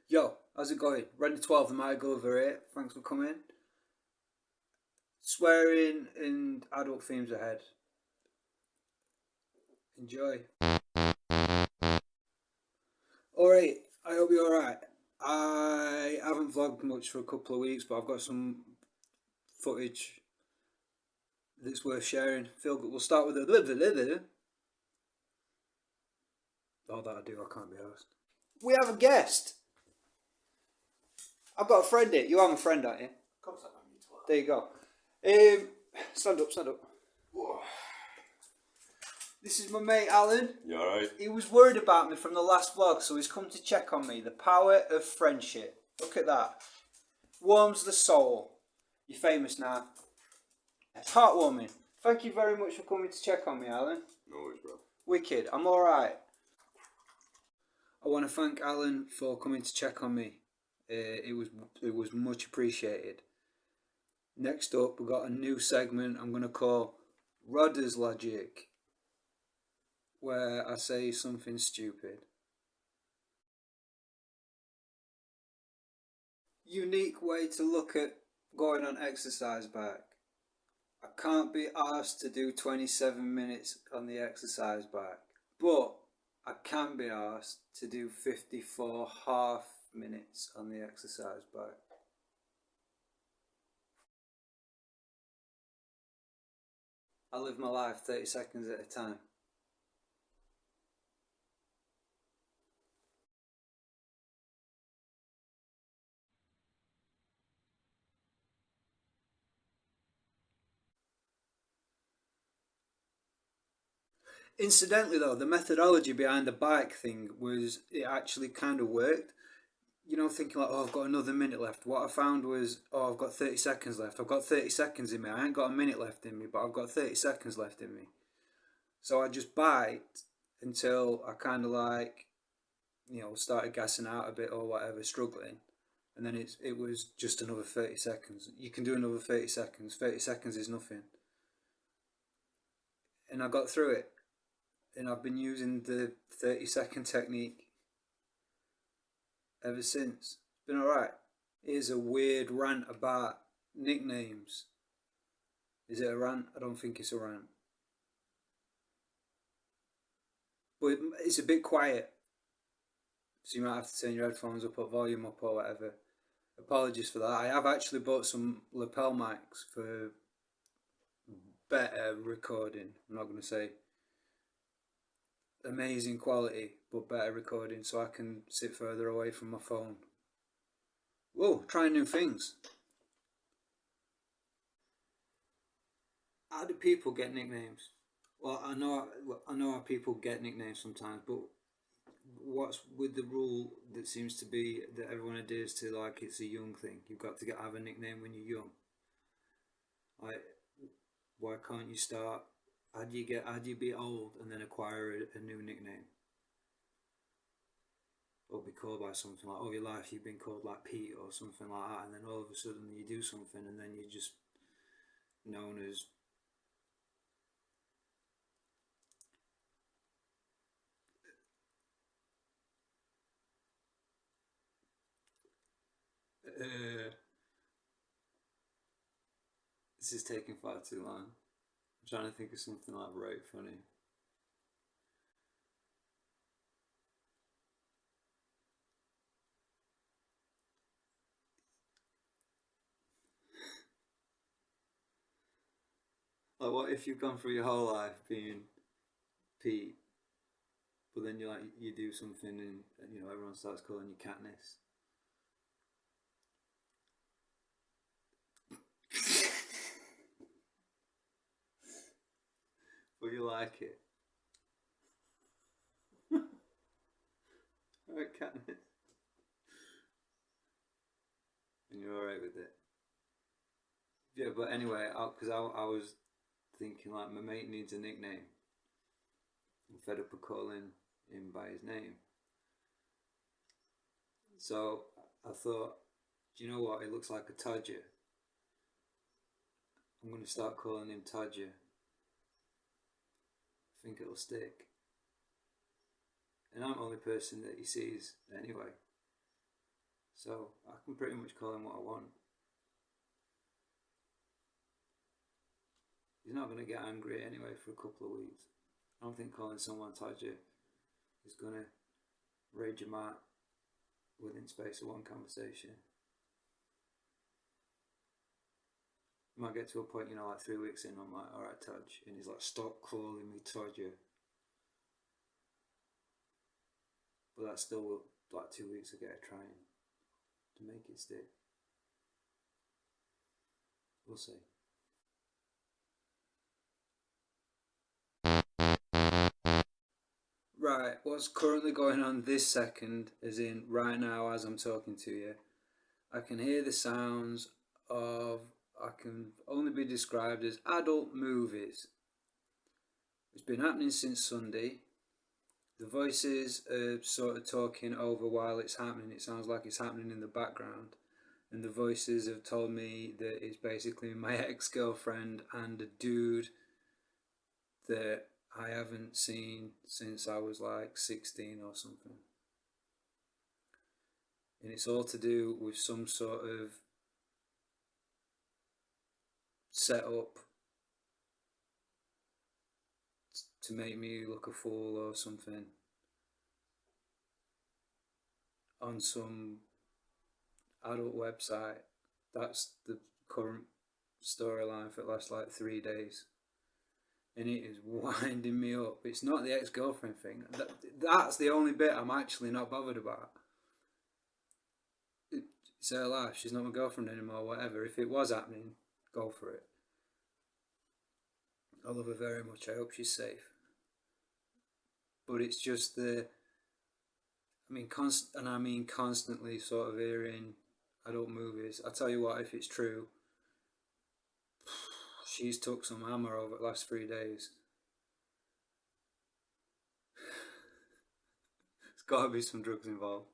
Yo, how's it going? Running 12, the My Gulliver here. Thanks for coming. Swearing and adult themes ahead. Enjoy. Alright, I hope you're alright. I haven't vlogged much for a couple of weeks, but I've got some footage that's worth sharing. Feel good. We'll start with the. Oh, that I do, I can't be asked. We have a guest. I've got a friend here. You have a friend, aren't you? Of course I don't need to. There you go. Stand up, stand up. Whoa. This is my mate Alan. You alright? He was worried about me from the last vlog, so he's come to check on me. The power of friendship. Look at that. Warms the soul. You're famous now. It's heartwarming. Thank you very much for coming to check on me, Alan. No worries, bro. Wicked. I'm alright. I want to thank Alan for coming to check on me. It was much appreciated. Next up, we've got a new segment I'm going to call Rodder's Logic, where I say something stupid. Unique way to look at going on exercise bike. I can't be asked to do 27 minutes on the exercise bike, but I can be asked to do 54 half minutes on the exercise bike. I live my life 30 seconds at a time. Incidentally though, the methodology behind the bike thing was, it actually kind of worked. You know, thinking like, oh, I've got another minute left. What I found was, oh, I've got 30 seconds left. I've got 30 seconds in me. I ain't got a minute left in me, but I've got 30 seconds left in me. So I just biked until I kind of like, you know, started gassing out a bit or whatever, struggling. And then it was just another 30 seconds. You can do another 30 seconds. 30 seconds is nothing. And I got through it. And I've been using the 30-second technique ever since. It's been alright. Here's a weird rant about nicknames. Is it a rant? I don't think it's a rant. But it's a bit quiet. So you might have to turn your headphones up or volume up or whatever. Apologies for that. I have actually bought some lapel mics for better recording. I'm not going to say amazing quality, but better recording, so I can sit further away from my phone. Whoa, trying new things. How do people get nicknames? Well, I know how people get nicknames sometimes, but what's with the rule that seems to be that everyone adheres to, like it's a young thing? You've got to have a nickname when you're young. Like, why can't you start? How do you be old and then acquire a new nickname? Or be called by something like, all your life you've been called like Pete or something like that, and then all of a sudden you do something and then you're just known as this is taking far too long. I'm trying to think of something like right funny. Like, what if you've gone through your whole life being Pete, but then you do something and you know everyone starts calling you Katniss. But you like it. Alright, Katniss. And you're alright with it. Yeah, but anyway, because I was thinking like my mate needs a nickname. I'm fed up of calling him by his name. So I thought, do you know what? It looks like a Todger. I'm going to start calling him Todger. I think it'll stick. And I'm the only person that he sees anyway. So I can pretty much call him what I want. He's not going to get angry anyway for a couple of weeks. I don't think calling someone Todger is going to rage him out within space of one conversation. You might get to a point, like 3 weeks in, I'm like, alright, Todge. And he's like, stop calling me Todger. But that's still like 2 weeks of trying to make it stick. We'll see. Right, what's currently going on this second, as in right now as I'm talking to you, I can hear the sounds of, I can only be described as adult movies. It's been happening since Sunday. The voices are sort of talking over while it's happening. It sounds like it's happening in the background. And the voices have told me that it's basically my ex-girlfriend and a dude that I haven't seen since I was like 16 or something. And it's all to do with some sort of setup to make me look a fool or something on some adult website. That's the current storyline for the last like 3 days. And it is winding me up. It's not the ex-girlfriend thing. That's the only bit I'm actually not bothered about. It's her life. She's not my girlfriend anymore, whatever. If it was happening, go for it. I love her very much. I hope she's safe. But it's just I mean constantly sort of hearing adult movies. I tell you what, if it's true, she's took some hammer over the last 3 days. There's got to be some drugs involved.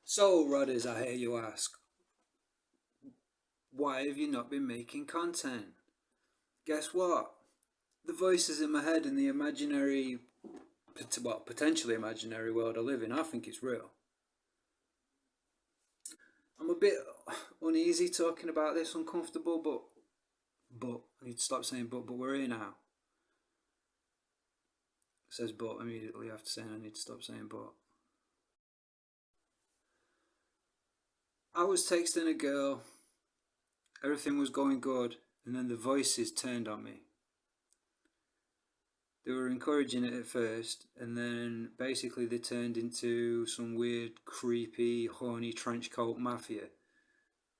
So, Rodders, I hear you ask, why have you not been making content? Guess what? The voices in my head and the imaginary, well, potentially imaginary world I live in, I think it's real. I'm a bit uneasy talking about this, uncomfortable, but I need to stop saying but we're here now. It says but immediately after saying I need to stop saying but. I was texting a girl, everything was going good, and then the voices turned on me. They were encouraging it at first, and then basically they turned into some weird, creepy, horny trenchcoat mafia.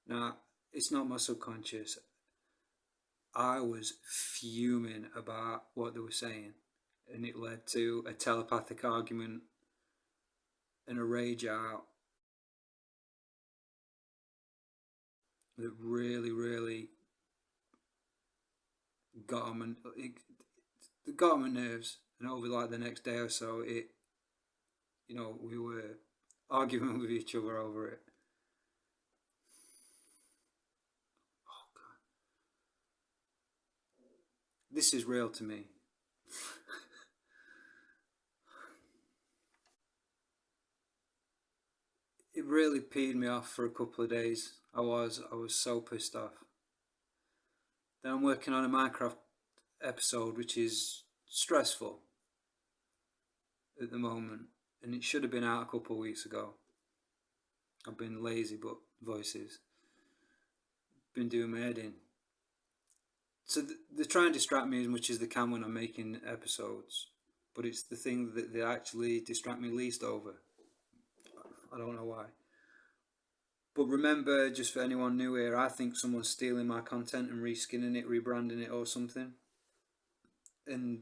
Now, it's not my subconscious. I was fuming about what they were saying, and it led to a telepathic argument and a rage out that really, really got on my nerves. And over like the next day or so, we were arguing with each other over it. Oh God, this is real to me. It really peed me off for a couple of days. I was so pissed off. Then I'm working on a Minecraft episode, which is stressful at the moment, and it should have been out a couple of weeks ago. I've been lazy, but voices. Been doing my head in. So they try and distract me as much as they can when I'm making episodes, but it's the thing that they actually distract me least over. I don't know why. But remember, just for anyone new here, I think someone's stealing my content and reskinning it, rebranding it or something. And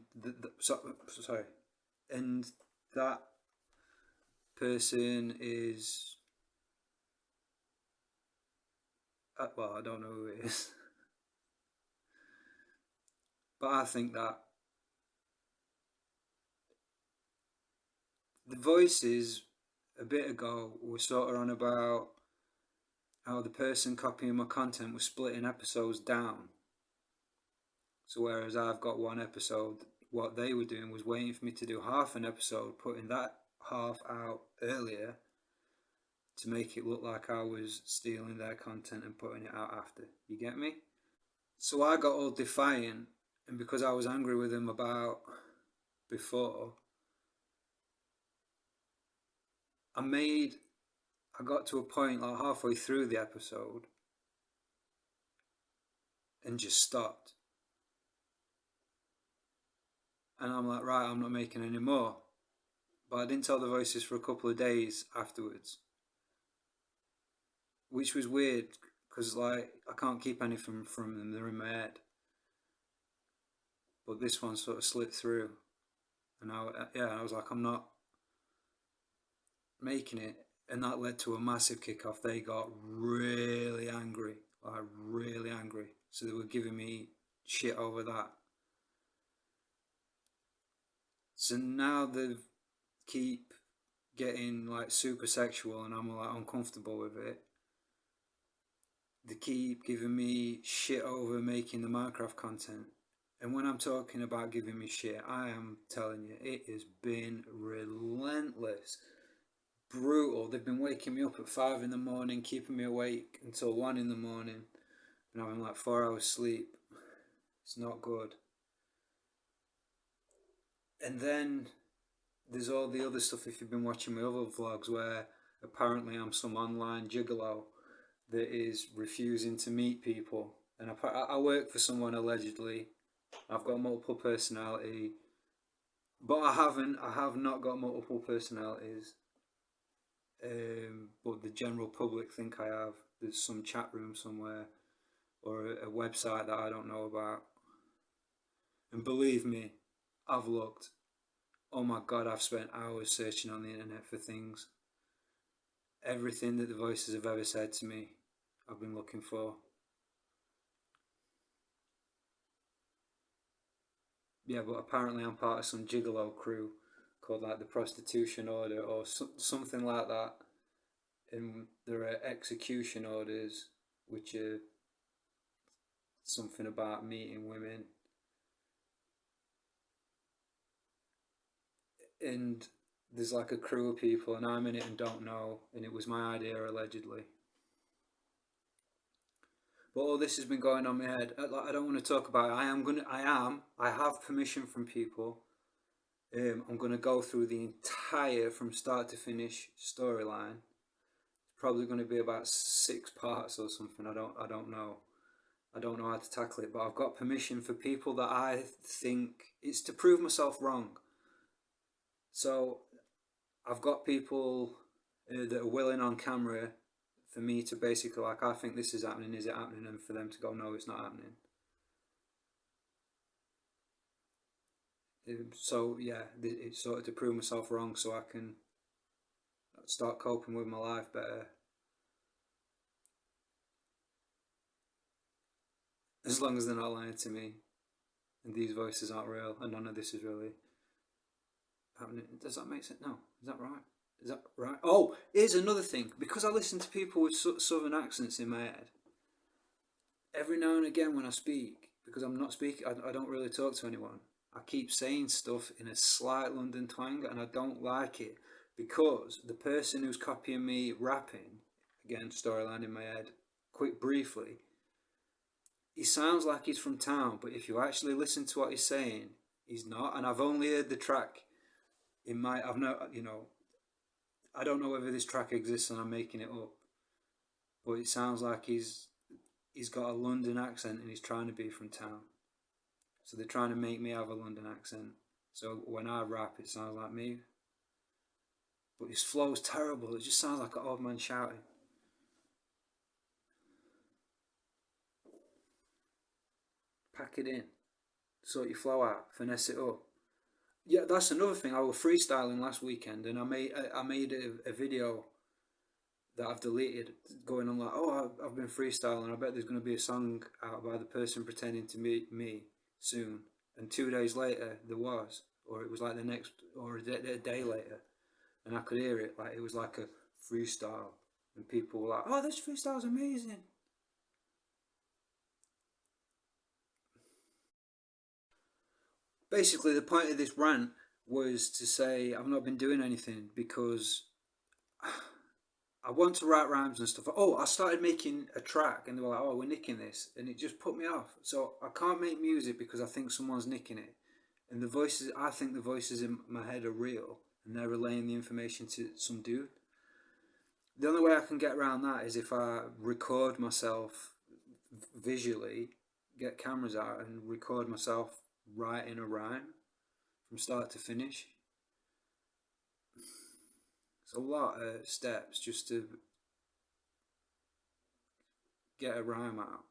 and that person is, well, I don't know who it is, but I think that the voices a bit ago were sort of on about how the person copying my content was splitting episodes down. So whereas I've got one episode what they were doing was waiting for me to do half an episode, putting that half out earlier to make it look like I was stealing their content and putting it out after. You get me? So I got all defiant, and because I was angry with them about before, I got to a point like halfway through the episode and just stopped. And I'm like, right, I'm not making any more. But I didn't tell the voices for a couple of days afterwards, which was weird because like I can't keep anything from them; they're in my head. But this one sort of slipped through, and I was like, I'm not making it, and that led to a massive kick-off. They got really angry, like really angry. So they were giving me shit over that. So now they keep getting like super sexual, and I'm like uncomfortable with it. They keep giving me shit over making the Minecraft content. And when I'm talking about giving me shit, I am telling you, it has been relentless. Brutal. They've been waking me up at 5 in the morning, keeping me awake until 1 in the morning, and having like 4 hours sleep. It's not good. And then there's all the other stuff if you've been watching my other vlogs where apparently I'm some online gigolo that is refusing to meet people. And I work for someone allegedly. I've got multiple personality, but I have not got multiple personalities. But the general public think I have. There's some chat room somewhere or a website that I don't know about. And believe me, I've looked. Oh my God, I've spent hours searching on the internet for things. Everything that the voices have ever said to me, I've been looking for. Yeah, but apparently I'm part of some gigolo crew called like the Prostitution Order or something like that. And there are execution orders, which are something about meeting women. And there's like a crew of people, and I'm in it and don't know, and it was my idea allegedly. But all this has been going on in my head. I don't want to talk about it. I have permission from people. I'm going to go through the entire, from start to finish, storyline. It's probably going to be about 6 parts or something. I don't know. I don't know how to tackle it, but I've got permission for people that I think it's to prove myself wrong. So I've got people that are willing on camera for me to basically like, I think this is happening, is it happening? And for them to go, no, it's not happening. So yeah, it's sort of to prove myself wrong so I can start coping with my life better. As long as they're not lying to me and these voices aren't real and none of this is really happening. Does that make sense? No. Is that right? Is that right? Oh, here's another thing. Because I listen to people with southern accents in my head, every now and again when I speak, because I'm not speaking, I don't really talk to anyone. I keep saying stuff in a slight London twang and I don't like it because the person who's copying me rapping, again, storyline in my head, quick briefly, he sounds like he's from town, but if you actually listen to what he's saying, he's not. And I've only heard the track I've not, I don't know whether this track exists and I'm making it up, but it sounds like he's got a London accent and he's trying to be from town. So they're trying to make me have a London accent. So when I rap, it sounds like me. But his flow's terrible. It just sounds like an old man shouting. Pack it in. Sort your flow out. Finesse it up. Yeah, that's another thing. I was freestyling last weekend, and I made a video that I've deleted, going on like, oh, I've been freestyling. I bet there's going to be a song out by the person pretending to meet me soon. And 2 days later, there was, or it was like the next, or a day later, and I could hear it. Like it was like a freestyle, and people were like, oh, this freestyle's amazing. basically, the point of this rant was to say I've not been doing anything because I want to write rhymes and stuff. Oh, I started making a track and they were like, oh, we're nicking this. And it just put me off. So I can't make music because I think someone's nicking it. And the voices, I think the voices in my head are real and they're relaying the information to some dude. The only way I can get around that is if I record myself visually, get cameras out and record myself writing a rhyme from start to finish. It's a lot of steps just to get a rhyme out.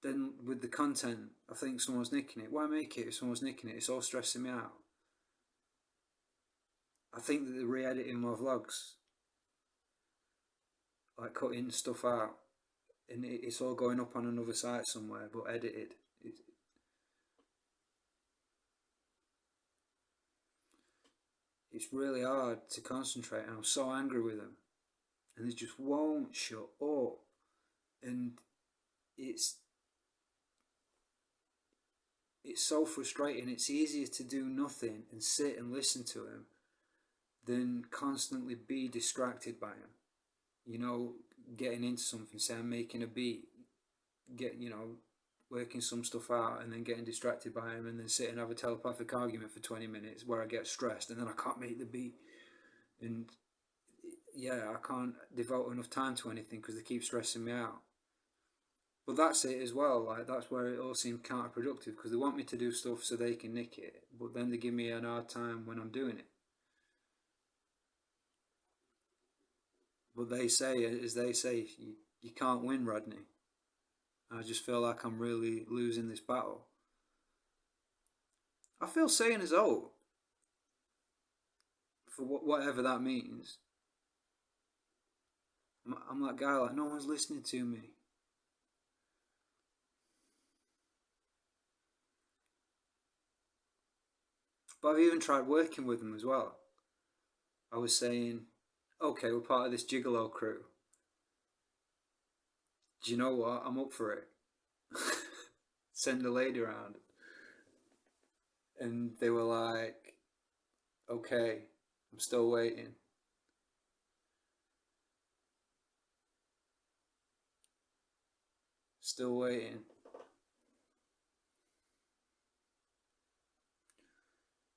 Then with the content, I think someone's nicking it. Why make it if someone's nicking it? It's all stressing me out. I think that the re-editing my vlogs, like cutting stuff out, and it's all going up on another site somewhere, but edited. It's really hard to concentrate, and I'm so angry with them, and they just won't shut up, and it's so frustrating. It's easier to do nothing and sit and listen to him than constantly be distracted by him. You know, getting into something, say I'm making a beat, working some stuff out and then getting distracted by him and then sit and have a telepathic argument for 20 minutes where I get stressed and then I can't make the beat. And yeah, I can't devote enough time to anything because they keep stressing me out. But that's it as well, like that's where it all seems counterproductive because they want me to do stuff so they can nick it, but then they give me an hard time when I'm doing it. But they say, as they say, you can't win, Rodney. I just feel like I'm really losing this battle. I feel saying as old, for whatever that means. I'm that guy like, no one's listening to me. But I've even tried working with them as well. I was saying, okay, we're part of this gigolo crew. Do you know what? I'm up for it. Send a lady around. And they were like, okay, I'm still waiting. Still waiting.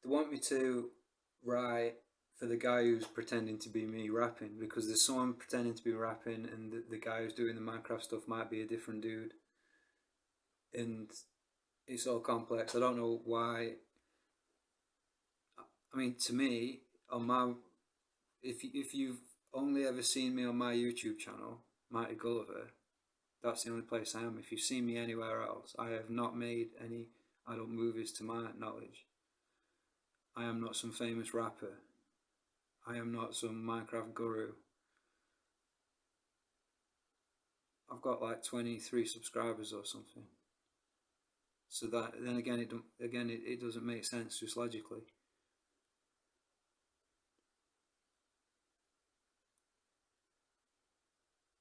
They want me to write for the guy who's pretending to be me rapping because there's someone pretending to be rapping and the guy who's doing the Minecraft stuff might be a different dude. And it's all complex. I don't know why. I mean, to me, on my, if you've only ever seen me on my YouTube channel, Mighty Gulliver, that's the only place I am. If you've seen me anywhere else, I have not made any adult movies to my knowledge. I am not some famous rapper. I am not some Minecraft guru. I've got like 23 subscribers or something. So that then again, it doesn't make sense just logically.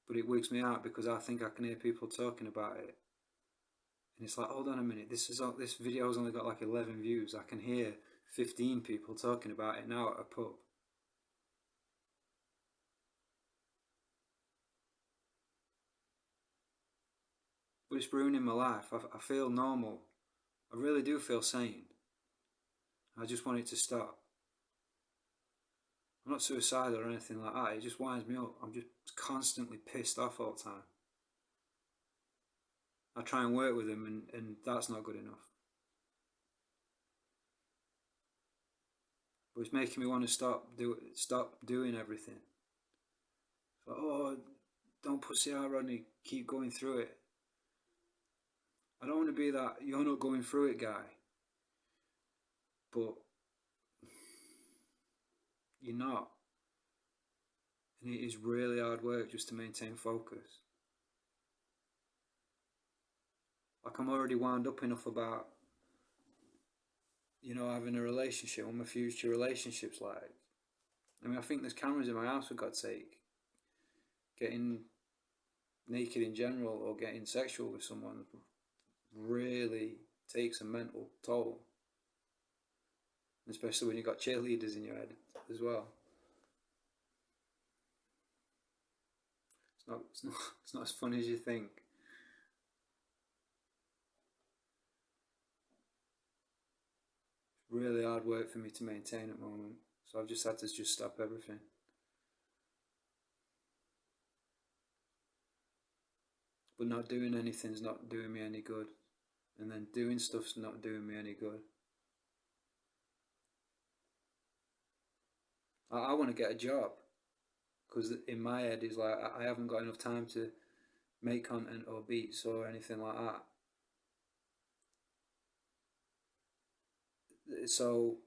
But it wigs me out because I think I can hear people talking about it, and it's like, hold on a minute, this video's only got like 11 views. I can hear 15 people talking about it now at a pub. But it's ruining my life. I feel normal. I really do feel sane. I just want it to stop. I'm not suicidal or anything like that. It just winds me up. I'm just constantly pissed off all the time. I try and work with him and that's not good enough. But it's making me want to stop doing everything. It's like, oh, don't pussy out, Rodney. Keep going through it. I don't want to be that you're not going through it guy. But you're not. And it is really hard work just to maintain focus. Like I'm already wound up enough about, having a relationship, what my future relationship's like. I mean, I think there's cameras in my house for God's sake. Getting naked in general or getting sexual with someone really takes a mental toll. especially when you've got cheerleaders in your head as well. It's not as fun as you think. It's really hard work for me to maintain at the moment, so I've just had to just stop everything. But not doing anything's not doing me any good, and then doing stuff's not doing me any good. I want to get a job because in my head is like I haven't got enough time to make content or beats or anything like that. So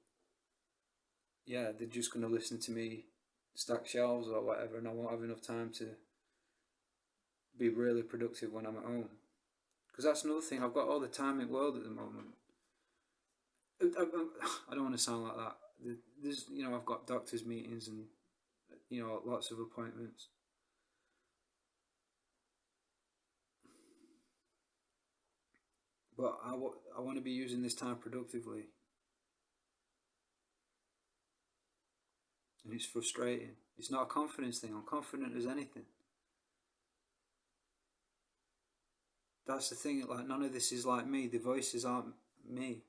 yeah, they're just gonna listen to me stack shelves or whatever, and I won't have enough time to be really productive when I'm at home. Because that's another thing. I've got all the time in the world at the moment. I don't want to sound like that. There's, I've got doctors' meetings and lots of appointments. But I want to be using this time productively, and it's frustrating. It's not a confidence thing. I'm confident as anything. That's the thing. Like none of this is like me. The voices aren't me.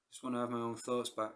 Just want to have my own thoughts back.